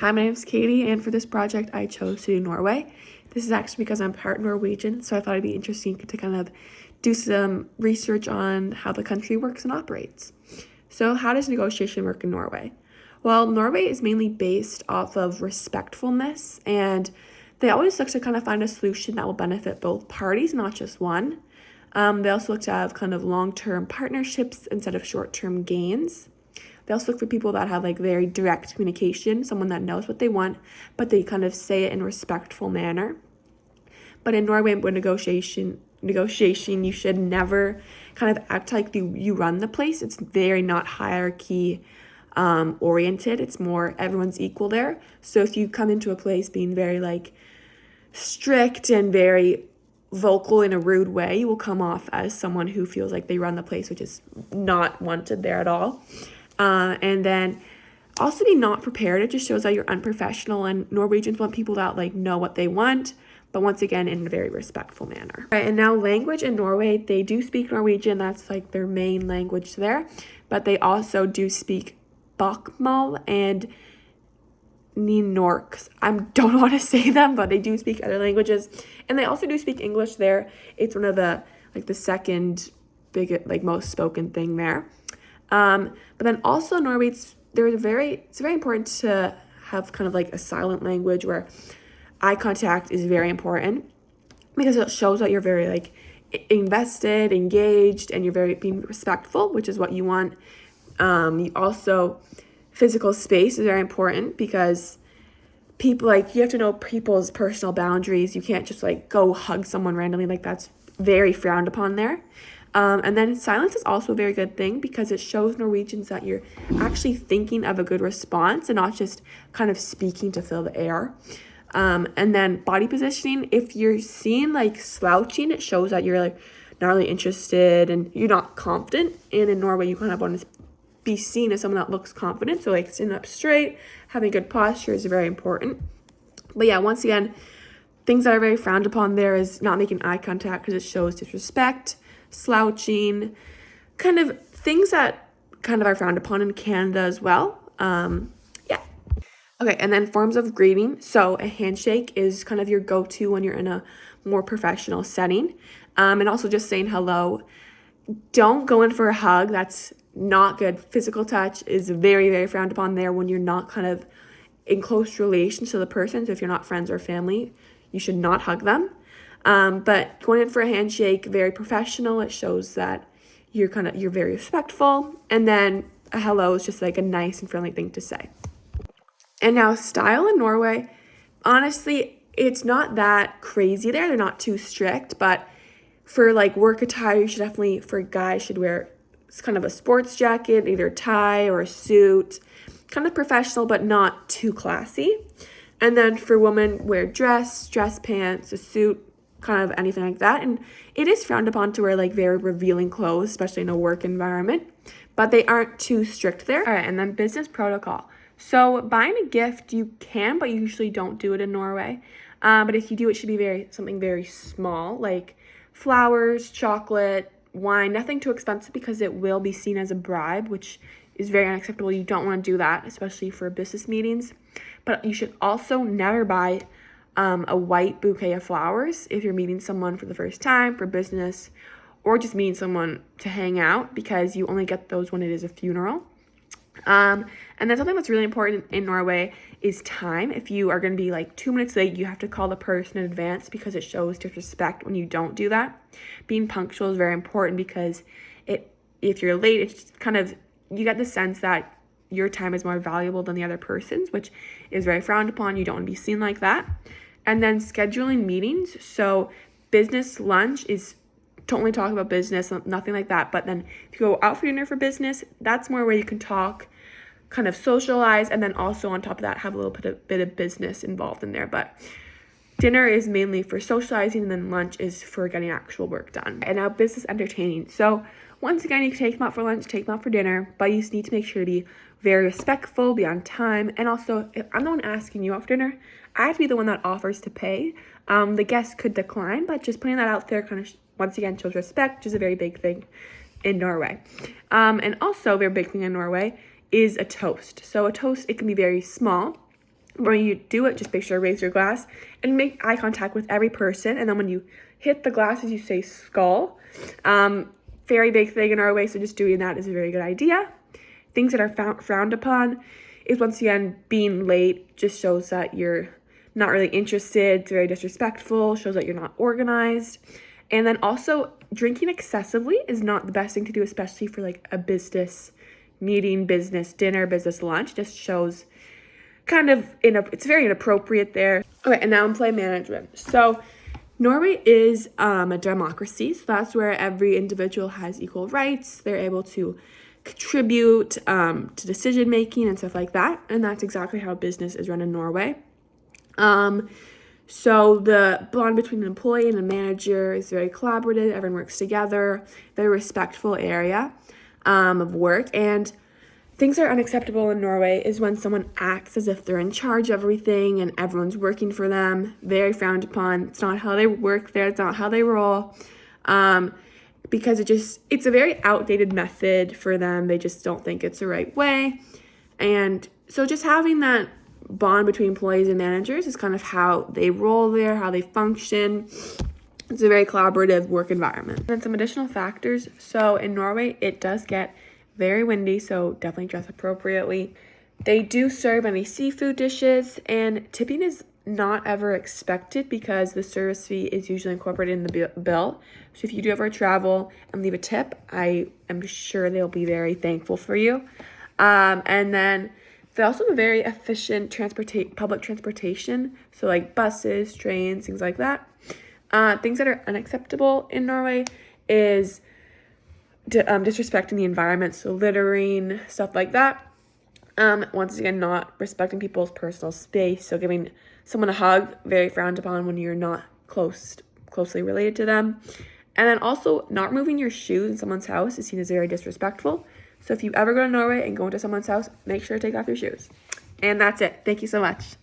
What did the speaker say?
Hi, my name is Katie, and for this project, I chose to do Norway. This is actually because I'm part Norwegian, so I thought it'd be interesting to kind of do some research on how the country works and operates. So, how does negotiation work in Norway? Well, Norway is mainly based off of respectfulness, and they always look to kind of find a solution that will benefit both parties, not just one. They also look to have kind of long-term partnerships instead of short-term gains. They also look for people that have like very direct communication, someone that knows what they want, but they kind of say it in a respectful manner. But in Norway, with negotiation, you should never kind of act like you run the place. It's very not hierarchy oriented. It's more everyone's equal there. So if you come into a place being very like strict and very vocal in a rude way, you will come off as someone who feels like they run the place, which is not wanted there at all. And then also be not prepared. It just shows that you're unprofessional, and Norwegians want people that like know what they want, but once again in a very respectful manner. Right, and now language in Norway, they do speak Norwegian. That's like their main language there, but they also do speak Bokmål and Nynorsk. I don't know how to say them, but they do speak other languages, and they also do speak English there. It's one of the like the second big like most spoken thing there. But then also Norway, it's very important to have kind of like a silent language where eye contact is very important because it shows that you're very like invested, engaged, and you're very being respectful, which is what you want. You also, physical space is very important because people like you have to know people's personal boundaries. You can't just like go hug someone randomly, like that's very frowned upon there. And then silence is also a very good thing because it shows Norwegians that you're actually thinking of a good response and not just kind of speaking to fill the air. And then body positioning, if you're seen like slouching, it shows that you're like not really interested and you're not confident. And in Norway, you kind of want to be seen as someone that looks confident. So like sitting up straight, having good posture is very important. But yeah, once again, things that are very frowned upon there is not making eye contact because it shows disrespect, slouching, kind of things that kind of are frowned upon in Canada as well. Yeah. Okay, and then forms of greeting. So a handshake is kind of your go-to when you're in a more professional setting. And also just saying hello. Don't go in for a hug. That's not good. Physical touch is very, very frowned upon there when you're not kind of in close relation to the person. So if you're not friends or family, you should not hug them. But going in for a handshake, very professional. It shows that you're very respectful. And then a hello is just like a nice and friendly thing to say. And now style in Norway, honestly, it's not that crazy there. They're not too strict, but for like work attire, you should definitely, for guys, should wear kind of a sports jacket, either a tie or a suit, kind of professional, but not too classy. And then for women, wear dress pants, a suit, kind of anything like that. And it is frowned upon to wear like very revealing clothes, especially in a work environment, but they aren't too strict there. All right, and then business protocol. So buying a gift, you can, but you usually don't do it in Norway. But if you do, it should be something very small, like flowers, chocolate, wine, nothing too expensive because it will be seen as a bribe, which is very unacceptable. You don't want to do that, especially for business meetings. But you should also never buy a white bouquet of flowers if you're meeting someone for the first time for business or just meeting someone to hang out, because you only get those when it is a funeral. And then something that's really important in Norway is time. If you are going to be like 2 minutes late, you have to call the person in advance because it shows disrespect when you don't do that. Being punctual is very important because if you're late, it's kind of, you get the sense that your time is more valuable than the other person's, which is very frowned upon. You don't want to be seen like that. And then scheduling meetings. So business lunch is to only talk about business, nothing like that. But then if you go out for dinner for business, that's more where you can talk, kind of socialize, and then also on top of that have a little bit of business involved in there. But dinner is mainly for socializing, and then lunch is for getting actual work done. And now business entertaining. So once again, you can take them out for lunch, take them out for dinner, but you just need to make sure to be very respectful, be on time. And also, if I'm the one asking you out for dinner, I have to be the one that offers to pay. The guest could decline, but just putting that out there kind of once again shows respect, which is a very big thing in Norway. And also a very big thing in Norway is a toast. So a toast, it can be very small. When you do it, just make sure to raise your glass and make eye contact with every person. And then when you hit the glasses, you say skull. Very big thing in Norway, so just doing that is a very good idea. Things that are frowned upon is, once again, being late just shows that you're not really interested. It's very disrespectful, shows that you're not organized. And then also, drinking excessively is not the best thing to do, especially for like a business meeting, business dinner, business lunch. Just shows kind of, it's very inappropriate there. Okay, and now employee management. So Norway is a democracy, so that's where every individual has equal rights. They're able to contribute to decision making and stuff like that, and that's exactly how business is run in Norway. So the bond between an employee and a manager is very collaborative. Everyone works together. Very respectful area of work. And things that are unacceptable in Norway is when someone acts as if they're in charge of everything and everyone's working for them. Very frowned upon. It's not how they work there. It's not how they roll. Because it's a very outdated method for them. They just don't think it's the right way. And so just having that bond between employees and managers is kind of how they roll there, how they function. It's a very collaborative work environment. And some additional factors. So in Norway, it does get very windy, so definitely dress appropriately. They do serve any seafood dishes, and tipping is not ever expected because the service fee is usually incorporated in the bill. So if you do ever travel and leave a tip, I am sure they'll be very thankful for you. And then they also have a very efficient public transportation, so like buses, trains, things like that. Things that are unacceptable in Norway is disrespecting the environment, so littering, stuff like that. Once again, not respecting people's personal space, so giving someone a hug, very frowned upon when you're not closely related to them. And then also, not removing your shoes in someone's house is seen as very disrespectful. So if you ever go to Norway and go into someone's house, make sure to take off your shoes. And that's it. Thank you so much.